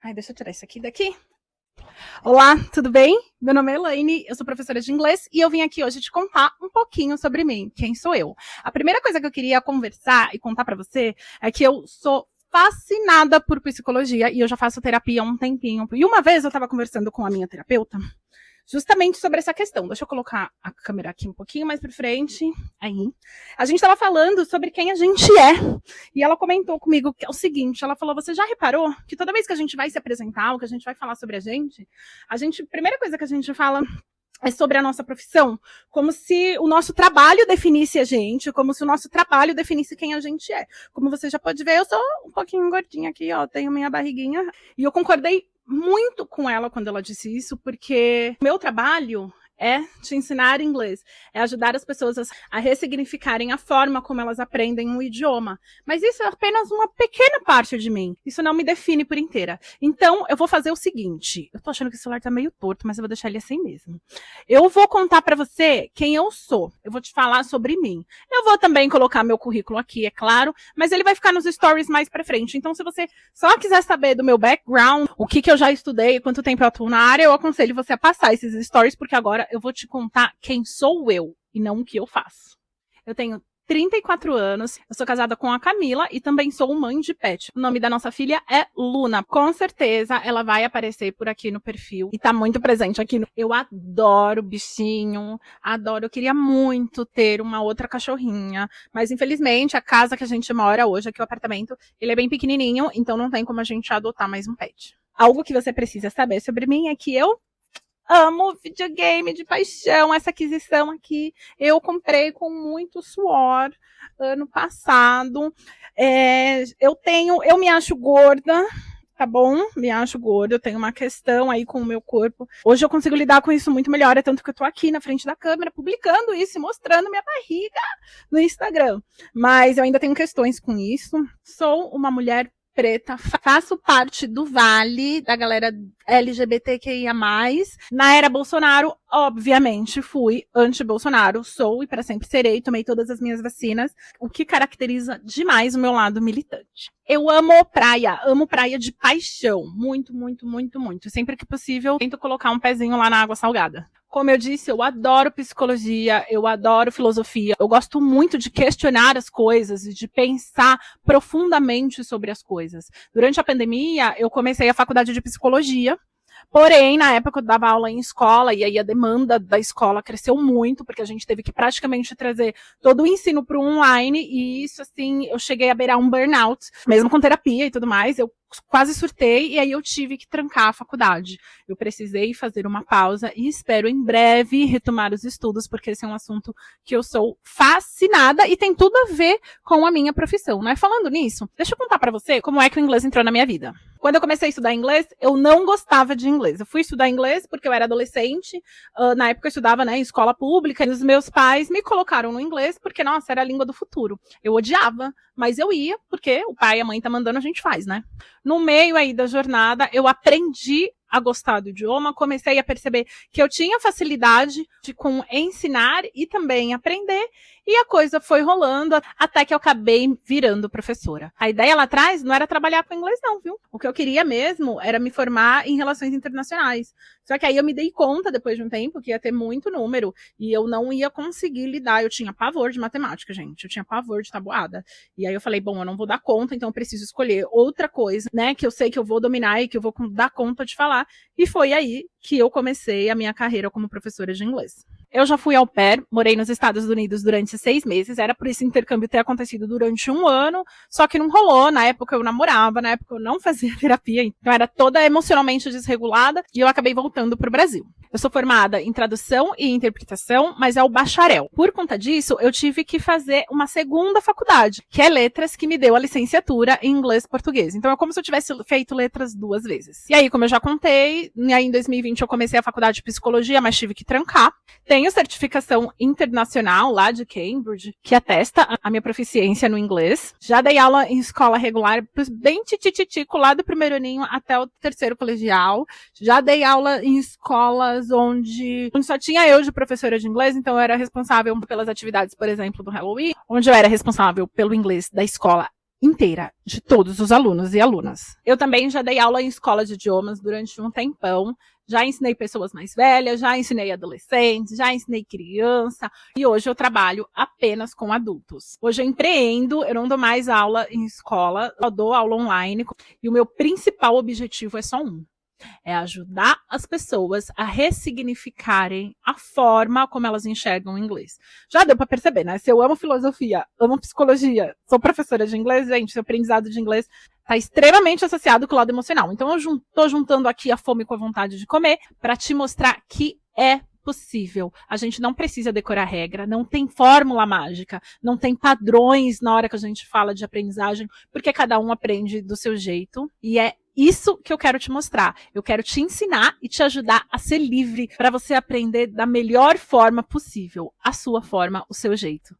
Ai, deixa eu tirar isso aqui daqui. Olá, tudo bem? Meu nome é Elaine, eu sou professora de inglês e eu vim aqui hoje te contar um pouquinho sobre mim, quem sou eu. A primeira coisa que eu queria conversar e contar pra você é que eu sou fascinada por psicologia e eu já faço terapia há um tempinho. E uma vez eu estava conversando com a minha terapeuta justamente sobre essa questão. Deixa eu colocar a câmera aqui um pouquinho mais para frente. Aí. A gente estava falando sobre quem a gente é. E ela comentou comigo que é o seguinte, ela falou, você já reparou que toda vez que a gente vai se apresentar, ou que a gente vai falar sobre a primeira coisa que a gente fala é sobre a nossa profissão, como se o nosso trabalho definisse a gente, como se o nosso trabalho definisse quem a gente é. Como você já pode ver, eu sou um pouquinho gordinha aqui, ó, tenho minha barriguinha. E eu concordei muito com ela quando ela disse isso, porque meu trabalho é te ensinar inglês, é ajudar as pessoas a ressignificarem a forma como elas aprendem um idioma. Mas isso é apenas uma pequena parte de mim. Isso não me define por inteira. Então, eu vou fazer o seguinte. Eu tô achando que o celular tá meio torto, mas eu vou deixar ele assim mesmo. Eu vou contar pra você quem eu sou. Eu vou te falar sobre mim. Eu vou também colocar meu currículo aqui, é claro, mas ele vai ficar nos stories mais pra frente. Então, se você só quiser saber do meu background, o que eu já estudei, quanto tempo eu atuo na área, eu aconselho você a passar esses stories, porque agora eu vou te contar quem sou eu e não o que eu faço. Eu tenho 34 anos, eu sou casada com a Camila e também sou mãe de pet. O nome da nossa filha é Luna. Com certeza ela vai aparecer por aqui no perfil e tá muito presente aqui. Eu adoro bichinho, adoro. Eu queria muito ter uma outra cachorrinha, mas infelizmente a casa que a gente mora hoje, aqui o apartamento, ele é bem pequenininho, então não tem como a gente adotar mais um pet. Algo que você precisa saber sobre mim é que eu amo videogame de paixão. Essa aquisição aqui eu comprei com muito suor ano passado. Eu me acho gorda, tá bom? Me acho gorda, eu tenho uma questão aí com o meu corpo. Hoje eu consigo lidar com isso muito melhor, é tanto que eu tô aqui na frente da câmera publicando isso e mostrando minha barriga no Instagram. Mas eu ainda tenho questões com isso. Sou uma mulher preta, faço parte do Vale, da galera LGBTQIA+. Na era Bolsonaro, obviamente, fui anti-Bolsonaro, sou e para sempre serei, tomei todas as minhas vacinas, o que caracteriza demais o meu lado militante. Eu amo praia de paixão, muito, muito, muito, muito. Sempre que possível, tento colocar um pezinho lá na água salgada. Como eu disse, eu adoro psicologia, eu adoro filosofia, eu gosto muito de questionar as coisas e de pensar profundamente sobre as coisas. Durante a pandemia, eu comecei a faculdade de psicologia, porém, na época eu dava aula em escola e aí a demanda da escola cresceu muito, porque a gente teve que praticamente trazer todo o ensino para o online e isso, assim, eu cheguei a beirar um burnout, mesmo com terapia e tudo mais, eu quase surtei e aí eu tive que trancar a faculdade. Eu precisei fazer uma pausa e espero em breve retomar os estudos, porque esse é um assunto que eu sou fascinada e tem tudo a ver com a minha profissão, né? Falando nisso, deixa eu contar pra você como é que o inglês entrou na minha vida. Quando eu comecei a estudar inglês, eu não gostava de inglês. Eu fui estudar inglês porque eu era adolescente, na época eu estudava, né, em escola pública, e os meus pais me colocaram no inglês porque, nossa, era a língua do futuro. Eu odiava, mas eu ia porque o pai e a mãe tá mandando, a gente faz, né? No meio aí da jornada, eu aprendi a gostar do idioma, comecei a perceber que eu tinha facilidade com ensinar e também aprender, e a coisa foi rolando até que eu acabei virando professora. A ideia lá atrás não era trabalhar com inglês não, viu? O que eu queria mesmo era me formar em relações internacionais. Só que aí eu me dei conta, depois de um tempo, que ia ter muito número, e eu não ia conseguir lidar. Eu tinha pavor de matemática, gente. Eu tinha pavor de tabuada. E aí eu falei, bom, eu não vou dar conta, então eu preciso escolher outra coisa, né, que eu sei que eu vou dominar e que eu vou dar conta de falar. E foi aí que eu comecei a minha carreira como professora de inglês. Eu já fui au pair, morei nos Estados Unidos durante 6 meses, era por esse intercâmbio ter acontecido durante 1 ano, só que não rolou, na época eu namorava, na época eu não fazia terapia, então era toda emocionalmente desregulada, e eu acabei voltando para o Brasil. Eu sou formada em tradução e interpretação, mas é o bacharel. Por conta disso, eu tive que fazer uma segunda faculdade, que é letras, que me deu a licenciatura em inglês e português. Então é como se eu tivesse feito letras 2 vezes. E aí, como eu já contei, aí em 2020 eu comecei a faculdade de psicologia, mas tive que trancar. Tenho certificação internacional lá de Cambridge, que atesta a minha proficiência no inglês. Já dei aula em escola regular, bem tititico, lá do primeiro aninho até o 3º colegial. Já dei aula em escolas onde só tinha eu de professora de inglês, então eu era responsável pelas atividades, por exemplo, do Halloween, onde eu era responsável pelo inglês da escola inteira, de todos os alunos e alunas. Eu também já dei aula em escola de idiomas durante um tempão, já ensinei pessoas mais velhas, já ensinei adolescentes, já ensinei criança, e hoje eu trabalho apenas com adultos. Hoje eu empreendo, eu não dou mais aula em escola, eu dou aula online, e o meu principal objetivo é só um. É ajudar as pessoas a ressignificarem a forma como elas enxergam o inglês. Já deu para perceber, né? Se eu amo filosofia, amo psicologia, sou professora de inglês, gente, o aprendizado de inglês está extremamente associado com o lado emocional. Então eu estou juntando aqui a fome com a vontade de comer para te mostrar que é possível. A gente não precisa decorar regra, não tem fórmula mágica, não tem padrões na hora que a gente fala de aprendizagem, porque cada um aprende do seu jeito e é isso que eu quero te mostrar. Eu quero te ensinar e te ajudar a ser livre para você aprender da melhor forma possível, a sua forma, o seu jeito.